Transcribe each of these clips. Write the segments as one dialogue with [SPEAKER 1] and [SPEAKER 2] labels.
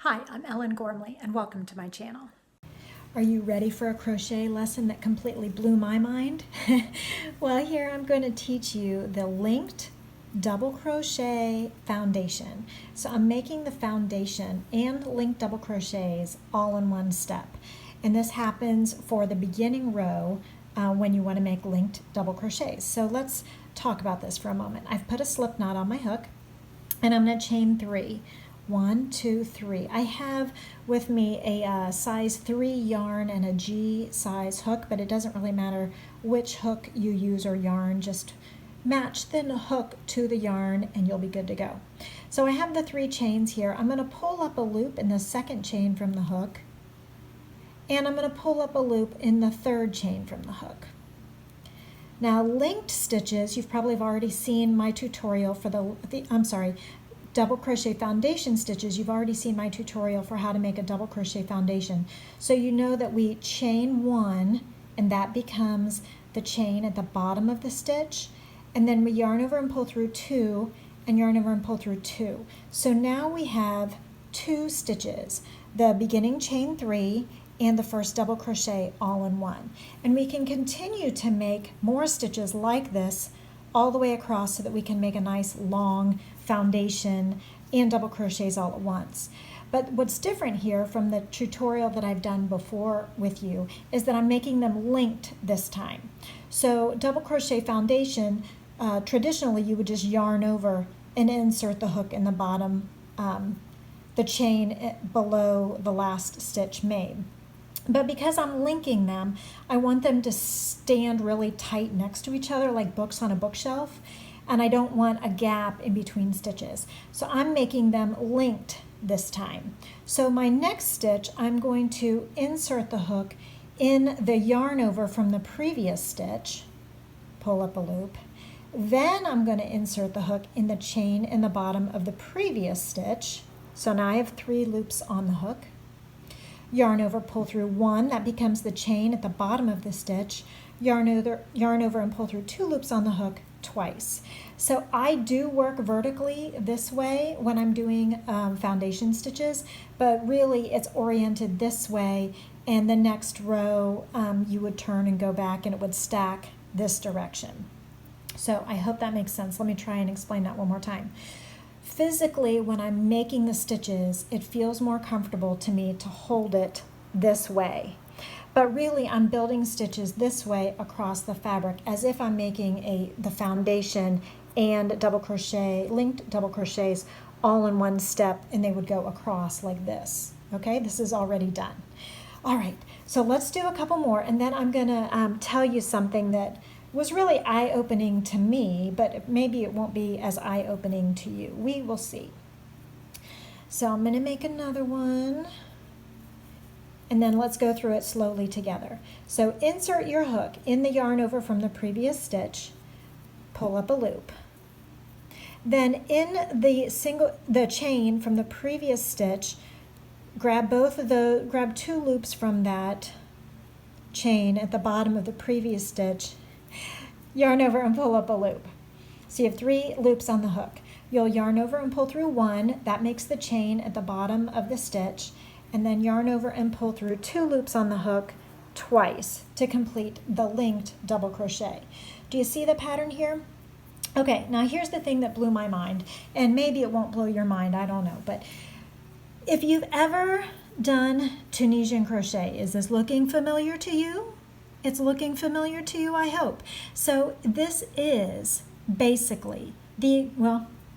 [SPEAKER 1] Hi, I'm Ellen Gormley and welcome to my channel.
[SPEAKER 2] Are you ready for a crochet lesson that completely blew my mind? Well, here I'm going to teach you the linked double crochet foundation. So I'm making the foundation and linked double crochets all in one step. And this happens for the beginning row when you want to make linked double crochets. So let's talk about this for a moment. I've put a slip knot on my hook and I'm going to chain 3. 1, 2, 3. I have with me a size 3 yarn and a G size hook, but it doesn't really matter which hook you use or yarn. Just match the hook to the yarn and you'll be good to go. So I have the 3 chains here. I'm going to pull up a loop in the second chain from the hook, and I'm going to pull up a loop in the third chain from the hook. Now, linked stitches, you've probably already seen my tutorial for double crochet foundation stitches. You've already seen my tutorial for how to make a double crochet foundation. So you know that we chain 1 and that becomes the chain at the bottom of the stitch, and then we yarn over and pull through 2 and yarn over and pull through 2. So now we have 2 stitches, the beginning chain 3 and the first double crochet all in one. And we can continue to make more stitches like this all the way across so that we can make a nice long foundation and double crochets all at once. But what's different here from the tutorial that I've done before with you is that I'm making them linked this time. So double crochet foundation, traditionally you would just yarn over and insert the hook in the bottom, the chain below the last stitch made. But because I'm linking them, I want them to stand really tight next to each other like books on a bookshelf, and I don't want a gap in between stitches. So I'm making them linked this time. So my next stitch, I'm going to insert the hook in the yarn over from the previous stitch, pull up a loop. Then I'm going to insert the hook in the chain in the bottom of the previous stitch. So now I have 3 loops on the hook. Yarn over, pull through 1, that becomes the chain at the bottom of the stitch. Yarn over and pull through 2 loops on the hook twice. So I do work vertically this way when I'm doing foundation stitches, but really it's oriented this way, and the next row you would turn and go back and it would stack this direction. So I hope that makes sense. Let me try and explain that one more time. Physically, when I'm making the stitches, it feels more comfortable to me to hold it this way. But really, I'm building stitches this way across the fabric as if I'm making the foundation and double crochet, linked double crochets all in one step, and they would go across like this. Okay, this is already done. All right, so let's do a couple more, and then I'm gonna tell you something that was really eye-opening to me, but maybe it won't be as eye-opening to you. We will see. So I'm going to make another one, and then let's go through it slowly together. So insert your hook in the yarn over from the previous stitch, pull up a loop. Then in the chain from the previous stitch, grab 2 loops from that chain at the bottom of the previous stitch, yarn over and pull up a loop. So you have 3 loops on the hook. You'll yarn over and pull through 1, that makes the chain at the bottom of the stitch, and then yarn over and pull through 2 loops on the hook twice to complete the linked double crochet. Do you see the pattern here? Okay, now here's the thing that blew my mind, and maybe it won't blow your mind, I don't know, but if you've ever done Tunisian crochet, is this looking familiar to you? It's looking familiar to you, I hope. So this is basically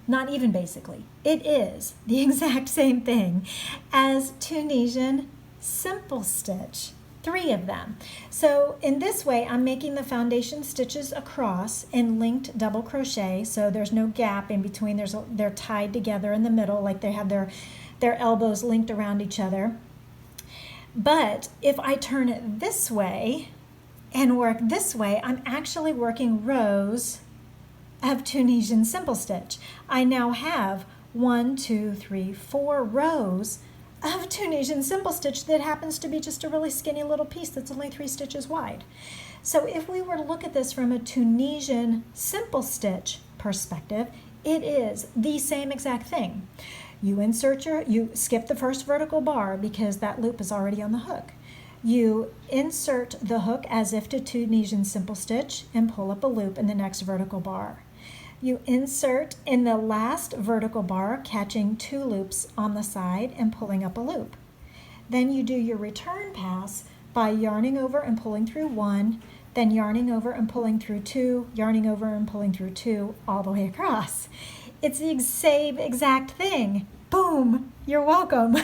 [SPEAKER 2] not even basically, it is the exact same thing as Tunisian simple stitch, 3 of them. So in this way, I'm making the foundation stitches across in linked double crochet, so there's no gap in between. They're tied together in the middle, like they have their elbows linked around each other. But if I turn it this way and work this way, I'm actually working rows of Tunisian simple stitch. I now have 1, 2, 3, 4 rows of Tunisian simple stitch that happens to be just a really skinny little piece that's only 3 stitches wide. So if we were to look at this from a Tunisian simple stitch perspective, it is the same exact thing. You skip the first vertical bar because that loop is already on the hook. You insert the hook as if to Tunisian simple stitch and pull up a loop in the next vertical bar. You insert in the last vertical bar, catching 2 loops on the side and pulling up a loop. Then you do your return pass by yarning over and pulling through 1, then yarning over and pulling through 2, yarning over and pulling through 2, all the way across. It's the same exact thing. Boom, you're welcome.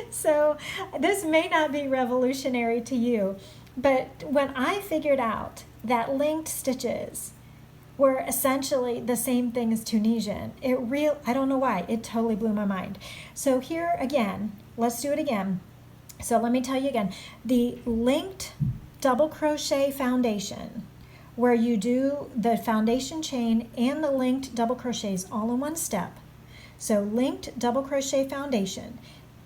[SPEAKER 2] So this may not be revolutionary to you, but when I figured out that linked stitches were essentially the same thing as Tunisian, I don't know why, it totally blew my mind. So here again, let's do it again. So let me tell you again, the linked double crochet foundation, where you do the foundation chain and the linked double crochets all in one step. So linked double crochet foundation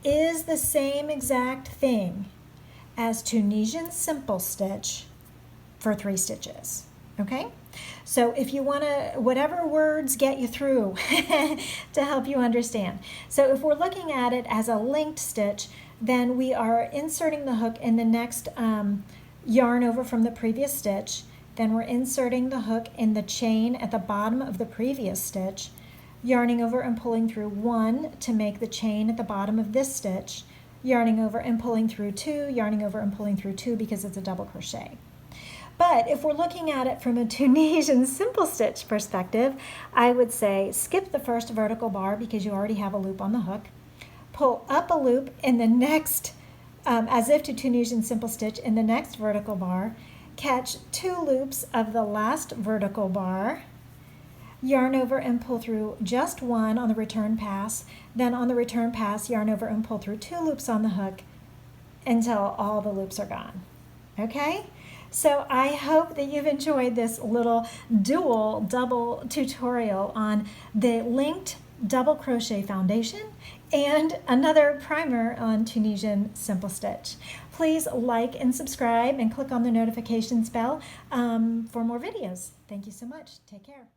[SPEAKER 2] is the same exact thing as Tunisian simple stitch for 3 stitches, okay? So if you want to, whatever words get you through to help you understand. So if we're looking at it as a linked stitch, then we are inserting the hook in the next yarn over from the previous stitch. Then we're inserting the hook in the chain at the bottom of the previous stitch, yarning over and pulling through 1 to make the chain at the bottom of this stitch, yarning over and pulling through 2, yarning over and pulling through 2 because it's a double crochet. But if we're looking at it from a Tunisian simple stitch perspective, I would say skip the first vertical bar because you already have a loop on the hook, pull up a loop in the next, as if to Tunisian simple stitch in the next vertical bar, catch 2 loops of the last vertical bar, yarn over and pull through just 1 on the return pass, then on the return pass, yarn over and pull through 2 loops on the hook until all the loops are gone. Okay? So I hope that you've enjoyed this little double tutorial on the linked double crochet foundation and another primer on Tunisian simple stitch. Please like and subscribe and click on the notifications bell for more videos. Thank you so much. Take care.